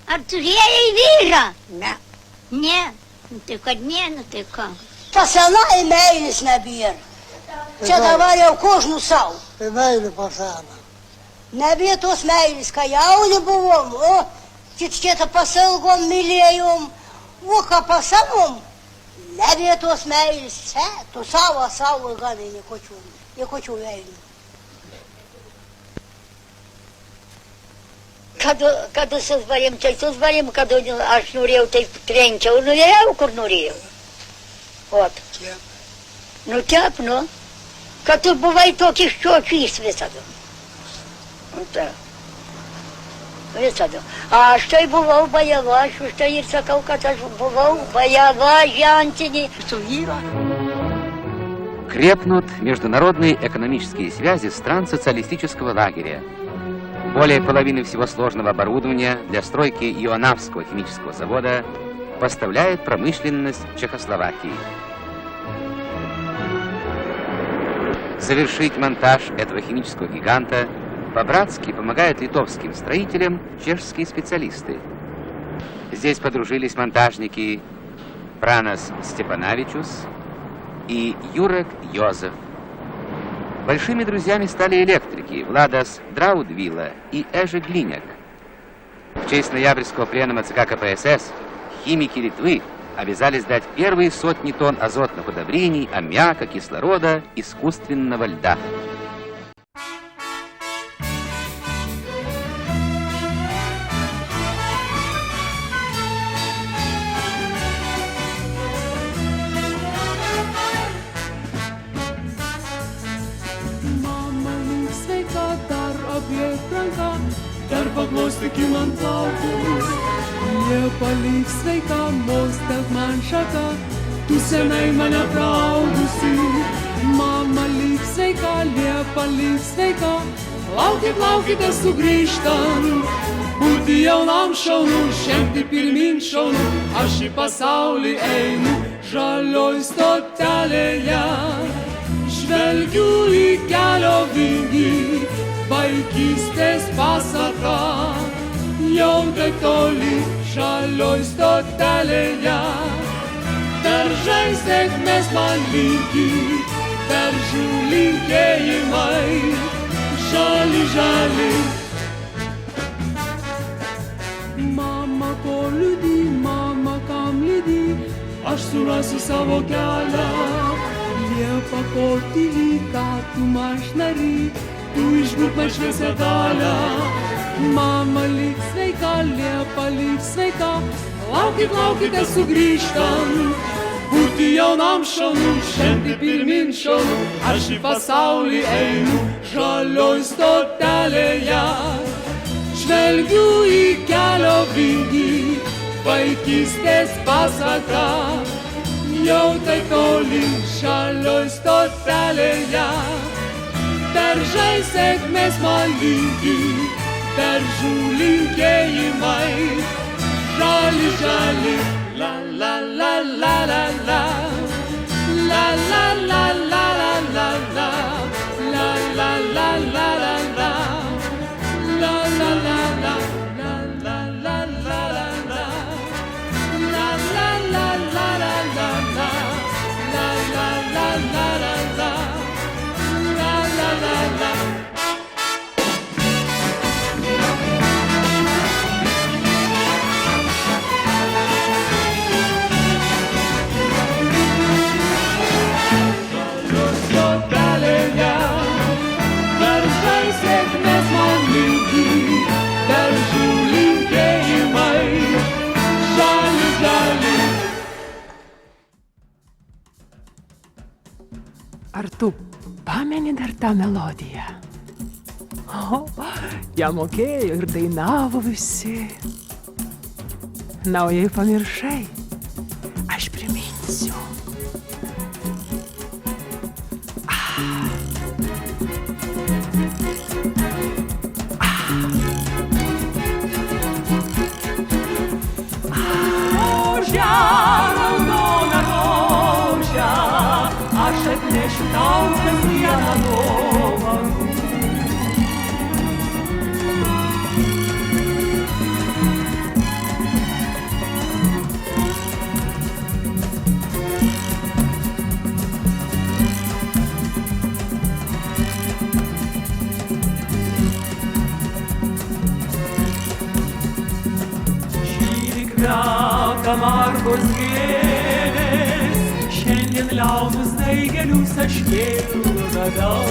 Ar turėjai vyrą? Ne. Ne. Nu tai kad ne, nu tai ką? Pasenai meilis nebėra. Čia dabar jau kožnų savo. Tai meilė pasena. Nebė tos meilis, ką jauni buvom, o kitą pasilgom, mylėjom, o ką pasavom, nebė tos meilis, tu savo ganai, niekočių meilį. Kad susvarėm, tai susvarėm, kad aš norėjau, taip trenčiau, norėjau, kur norėjau. Ot. Nu, tep, nu. Kad tu buvai tokį ščiočys visada. Nu, tai. Visada. Aš tai buvau bajava, aš už tai ir sakau, kad aš buvau bajава, žentinį. Su vyru. Крепнут международные экономические связи стран социалистического лагеря. Более половины всего сложного оборудования для стройки Ионавского химического завода поставляет промышленность Чехословакии. Завершить монтаж этого химического гиганта по-братски помогают литовским строителям чешские специалисты. Здесь подружились монтажники Пранас Степановичус и Юрек Йозеф. Большими друзьями стали электрики Владас Драудвила и Эжи Глиняк. В честь ноябрьского пленума ЦК КПСС химики Литвы обязались дать первые 100 тонн азотных удобрений, аммиака, кислорода, искусственного льда. Dar paglostyk man plaukus, nepalik sveika, mostelk man šaką, tu senai mane praugusi. Mama lik sveika, liepa lik sveika, laukite sugrįžtant, būti jaunam šaunu, žengti pirmin šaunu, aš į pasaulį einu, žalioj stotelėje, žvelgiu į kelio vingį. Vaikystės pasaka, jau taip toli žalioj stotelėje. Daržai sėkmės man linki, daržų linkėjimai, žali, žali. Mama ko liūdi, mama kam lydi, aš surasiu savo kelią. Liepa ko tyli, ką tu mašnari, tu išbūk man šviesę dalę. Mama lik sveika, liepa lik sveika, laukite sugrįžtant, būti jaunam šaunu, žengti pirmin šaunu, aš į pasaulį einu, žalioj stotelėje. Žvelgiu į kelio vingį, vaikystės pasaka, jau tai toli žalioj stotelėje. Daržai sėkmės man linki, daržų linkėjimai, žali, žali, la la la la la la, la la la la la la la, la la la la la la, la la la la, la la la la la la, la la la la la la la, la la la la la la. La la la. Stotelėje, daržai sėkmės man linki, daržų linkėjimai, žali, žali. Ar tu pameni dar tą melodiją? O, ją mokėjo ir dainavo visi. Na, o jei pamiršai, aš priminsiu. Rožia, raudona rožia, aš atnešiu tau kasdieną dovanų. kvepia margos gėlės, šiandien liaudus daigelius aš vėl radau,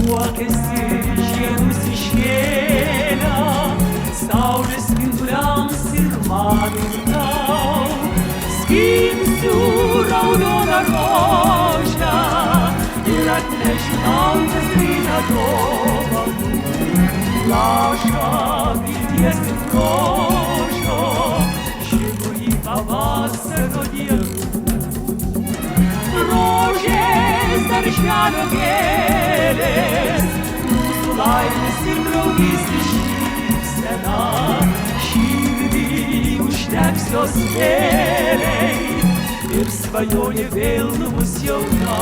juokiasi žiedus iškėlę, saulės spinduliams ir man ir tau. Skinsiu raudoną rožę ir atnešiu tau kasdieną dovanų, lašą vilties ir grožio, žiburį pavasario dienų. Rožės darželio gėlės, mūsų laimės ir draugystės šypsena, širdį uždegs jos vėliai ir svajonė vėl bus jauna.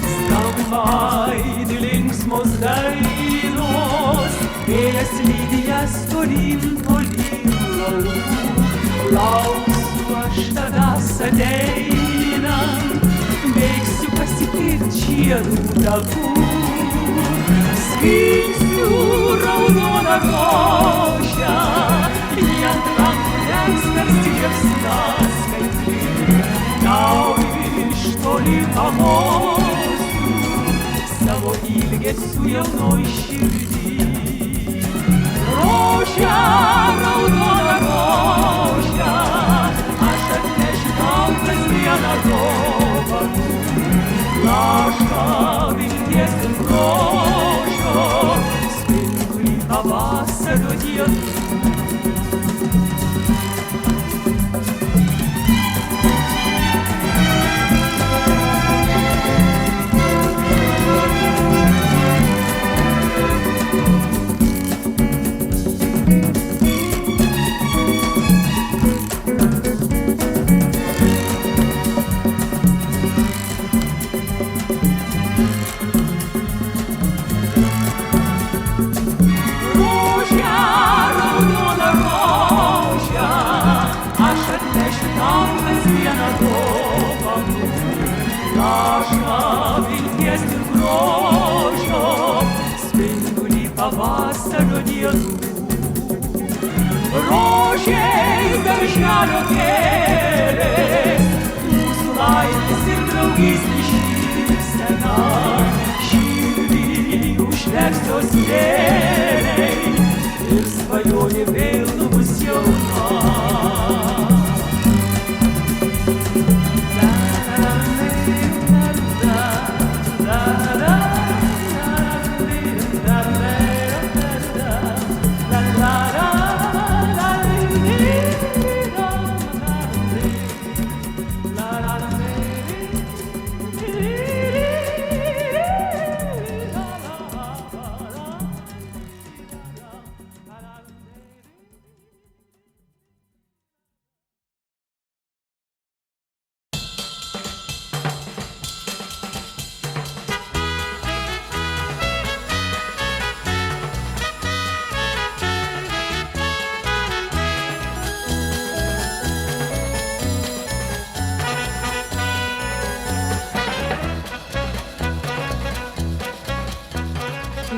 Skamba aidi linksmos dainos, vėjas lydi jas tolyn, tolyn laukų. Lauksiu aš tavęs ateinant, bėgsiu pasitikt žiedų takų. Skinsiu raudoną rožę, ant rankų legs tarsi liepsna skaitli, tau iš toli pamosiu savo ilgesiu jaunoj širdį. Rožę, raudoną rožę, aš atnešiu tau kasdieną dovanų, lašą vilties ir grožio, spindulį pavasario dienų. Pavasario dienų. Rožės darželio gėlės, mūsų laimės ir draugystės šypsena, širdį uždegs jos vėliai ir svajonė vėl bus jauna.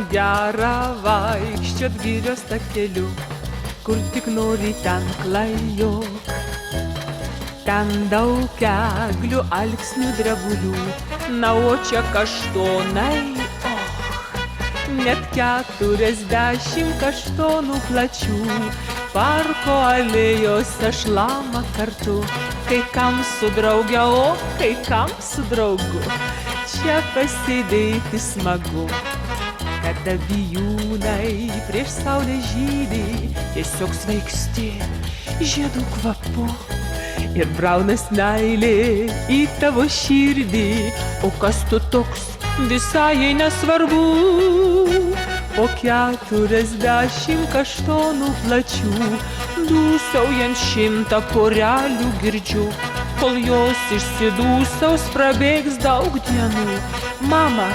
Gera vaikščiot girios takeliu, kur tik nori ten klajok. Ten daug eglių, alksnių, drebulių, na o čia kaštonai, net 40 kaštonų plačių. Parko alėjose šlama kartu, kai kam su drauge, o kai kam su draugu. Čia pasėdėti smagu, kada vijūnai prieš saulę žydi, tiesiog svaigsti žiedų kvapu ir braunas meilė į tavo širdį. O kas tu toks, visai nesvarbu, po 40 kaštonų plačių, dūsaujant 100 porelių girdžiu, kol jos išsidūsaus prabėgs daug dienų. Mama,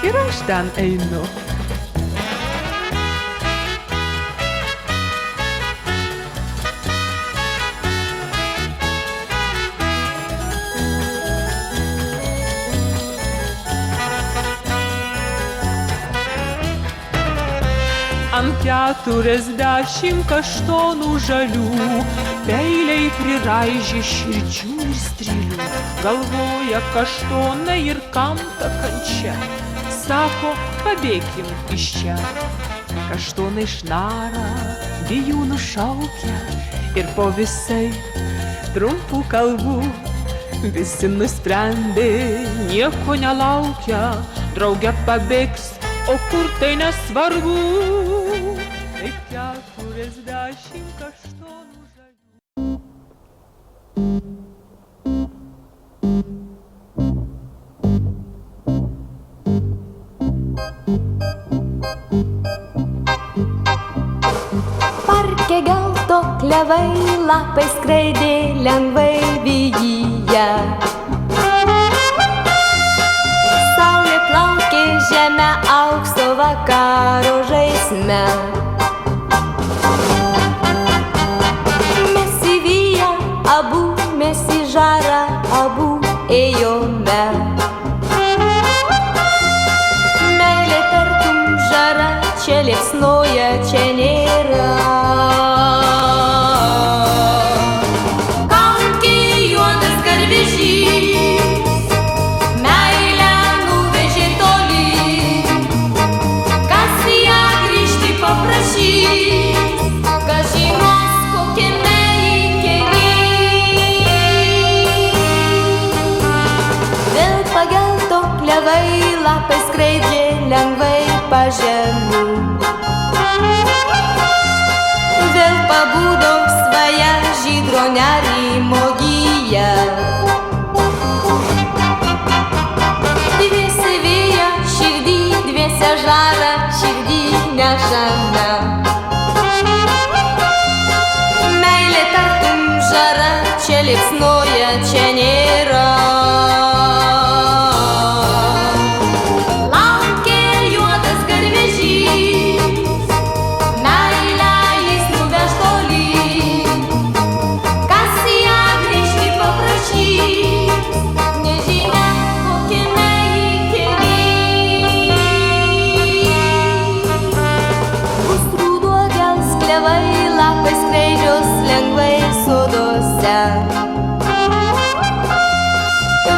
ir aš ten einu. jam 40 kaštonų žalių, peiliai priraižė širdžių ir strylių. Galvoja kaštonai ir kam ta kančia, sako, pabėkim iš čia. Kaštonai šnara, vijūnų šaukia ir po visai trumpų kalbų visi nusprendė, nieko nelaukia, drauge pabėgs, o kur tai nesvarbu. Taip 40 kaštonų žalių. Parke gelto klevai, lapai skraidė lengvai vėjyje. Saulė plaukė žemę aukso vakaro žaisme. Mes į vyją abu, mes į žarą abu ėjome. Meilė tartum žara, čia liepsnoja, čia nėra. Kaukė juodas garvežys, meilę nuvežė toli. Kas ją grįžti paprašys, kas žinos, kokiame įkeliai. Vėl pagelto klevai, lapai skraidžia lengvai pažemių. Vėl pabudo svaja žydro nerimo gyja. Dviese vėja širdį, dviese žara širdį nešame. Meilė tartum žara, čia liepsnoja, čia nėra.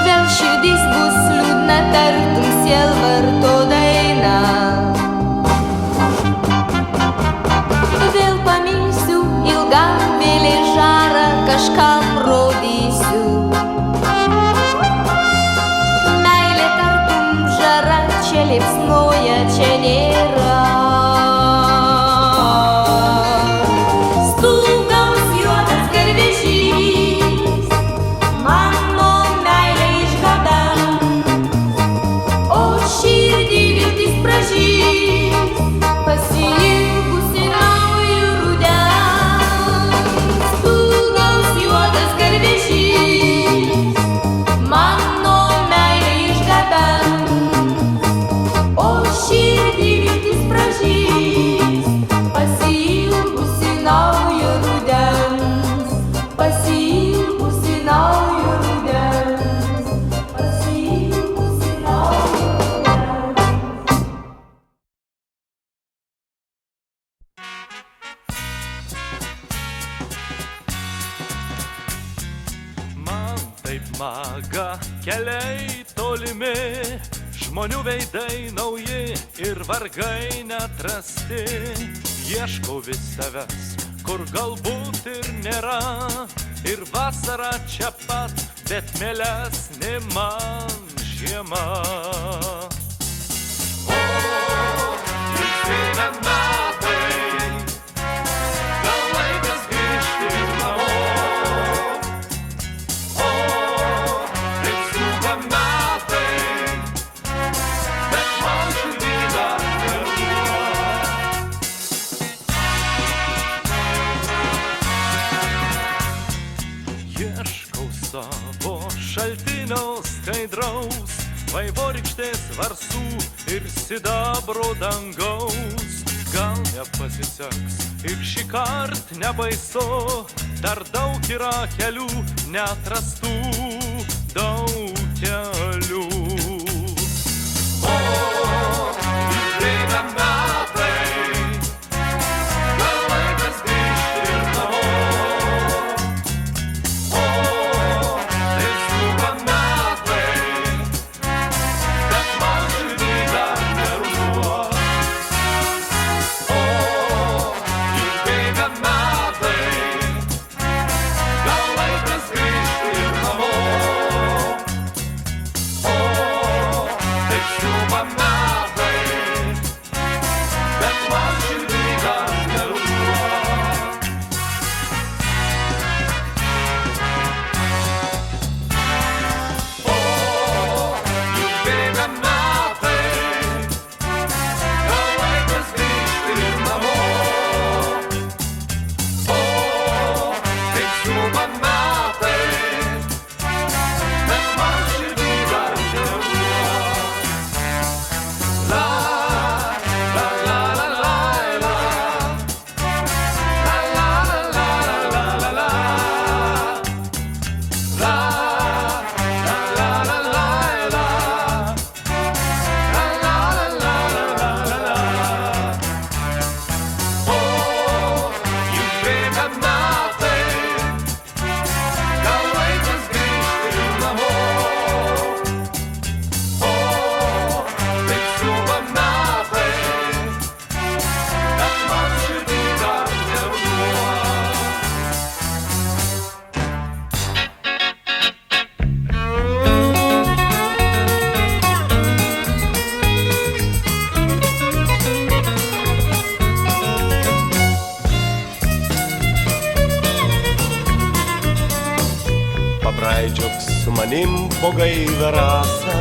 Vėl širdis bus liūdna, tartum sielvarto daina. Vėl pamilsiu, ilgam vėlė žarą kažkam rodysiu. Meilė tartum žara, čia liepsnoja, čia nėra. Maga keliai tolimi, žmonių veidai nauji ir vargai neatrasti. Ieškau vis savęs, kur galbūt ir nėra, ir vasara čia pat, bet mielesnė man žiema. O, išeina metai, gal laikas grįžti namo. Šaltinio skaidraus, vaivorykštės varsų ir sidabro dangaus. Gal nepasiseks ir šį kart nebaisu, dar daug yra kelių neatrastų, daug kelių. O, išeina metai, Pasileidžiok su manim po gaivę rasą,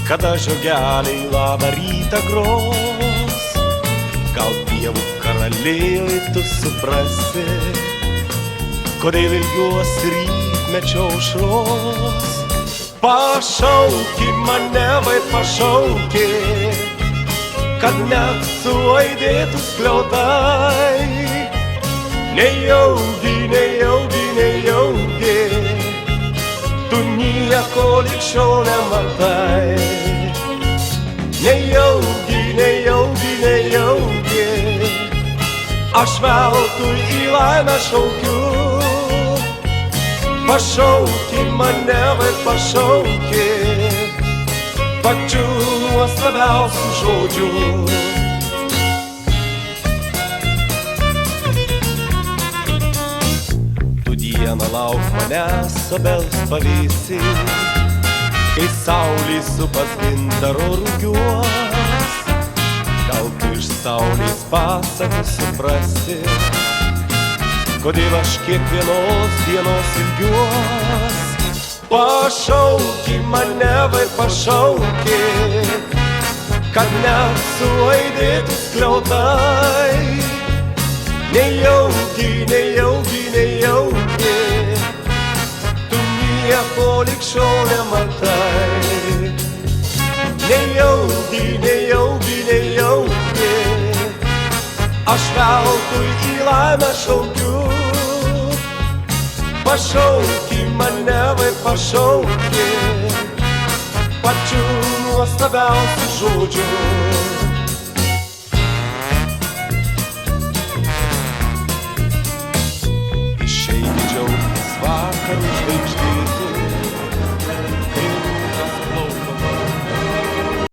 kada žiogeliai labą rytą gros. Gal dievų karaliai tu suprasi, kodėl ilgiuosi rytmečio aušros. Pašauki mane, vai pašauki, kad net suaidėtų skliautai. Nejaugi, nejaugi, nejaugi, tu nieko lig šiol nematai. Nejaugi, nejaugi, nejaugi, aš veltui į laimę šaukiu. Pašauki mane, vai pašauki, pačiu nuostabiausiu žodžiu. Tu dieną lauk manęs obels pavėsy, kai saulė supas gintaro rugiuos. Gal tu iš saulės pasakų suprasi, kodėl aš kiekvienos dienos ilgiuos. Pašauki mane, vai pašauki, kad net suaidėtų skliautai. Nejaugi, nejaugi, nejaugi, tu nieko lig šiol nematai. Nejaugi, nejaugi, nejaugi, aš veltui į laimę šaukiu. Pašauki mane, vai pašauki, pačiu nuostabiausiu žodžiu. Išeiki džiaugtis vakarų žvaigždėtu, kai rūkas plauko vardu.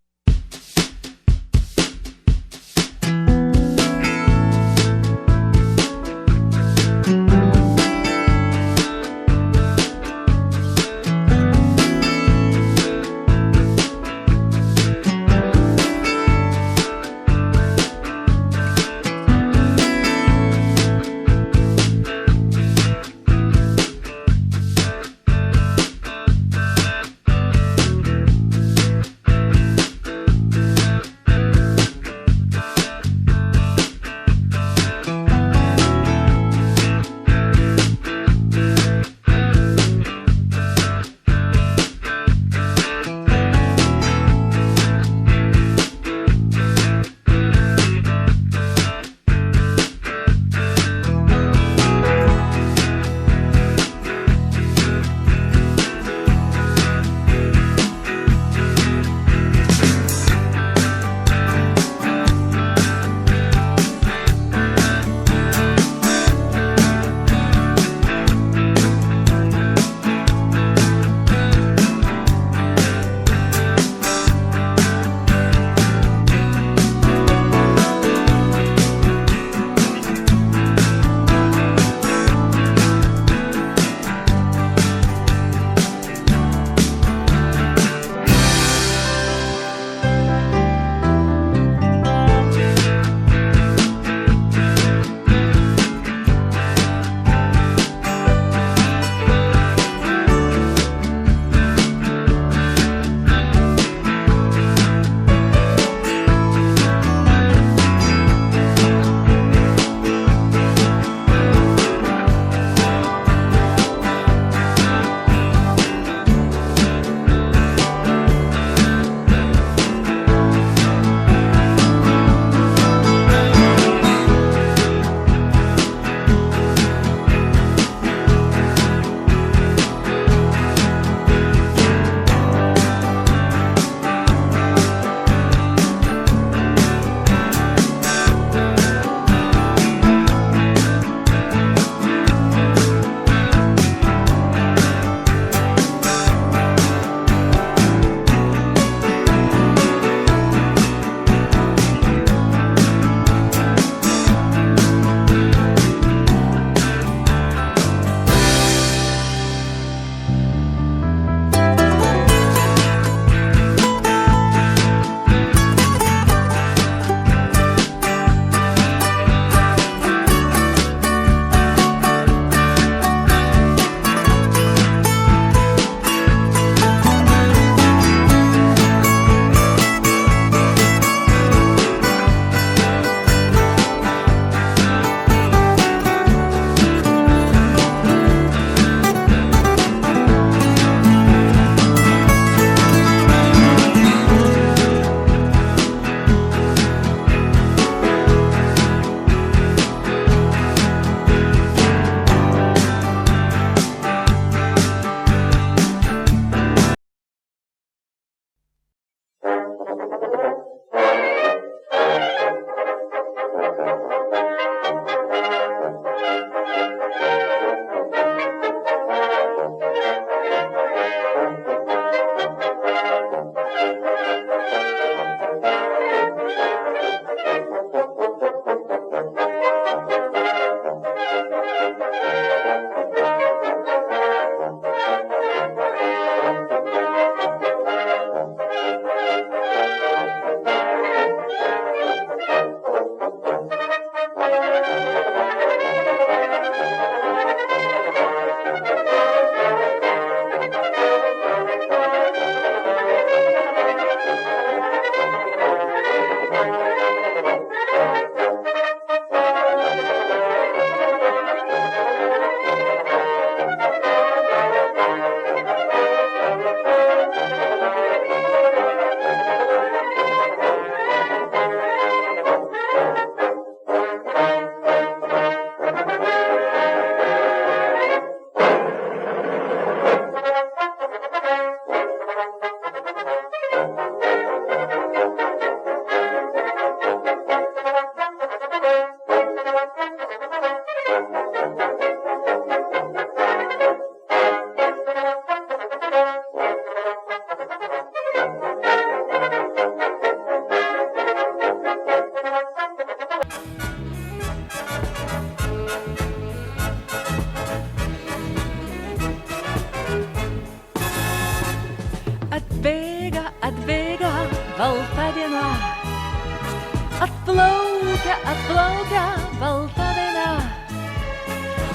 Atplaukia, atplaukia balta daina,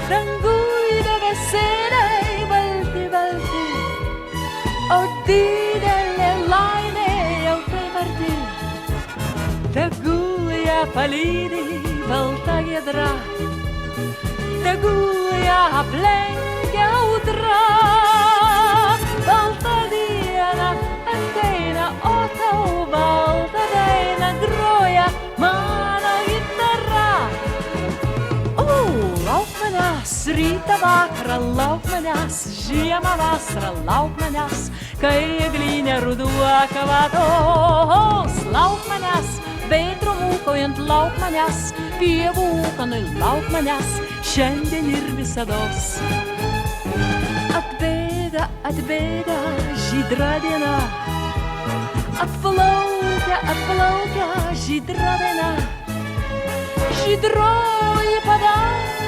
dangui debesėliai balti, balti, o didelė laimė jau taip arti. Tegul ją palydi balta giedra, tegul ją aplenkia audra. Balta diena ateina, o tau balta daina groja mano gitara. Lauk manęs, rytą vakarą, lauk manęs, žiemą vasarą, lauk manęs, kai eglinė ruduo kavatos. Lauk manęs, vėtrų mūkaujant, lauk manęs, pievų ūkanui, lauk manęs, šiandien ir visados. Atbėga, atbėga žydra diena, atplaukia, atplaukia žydra diena, žydroji padangė.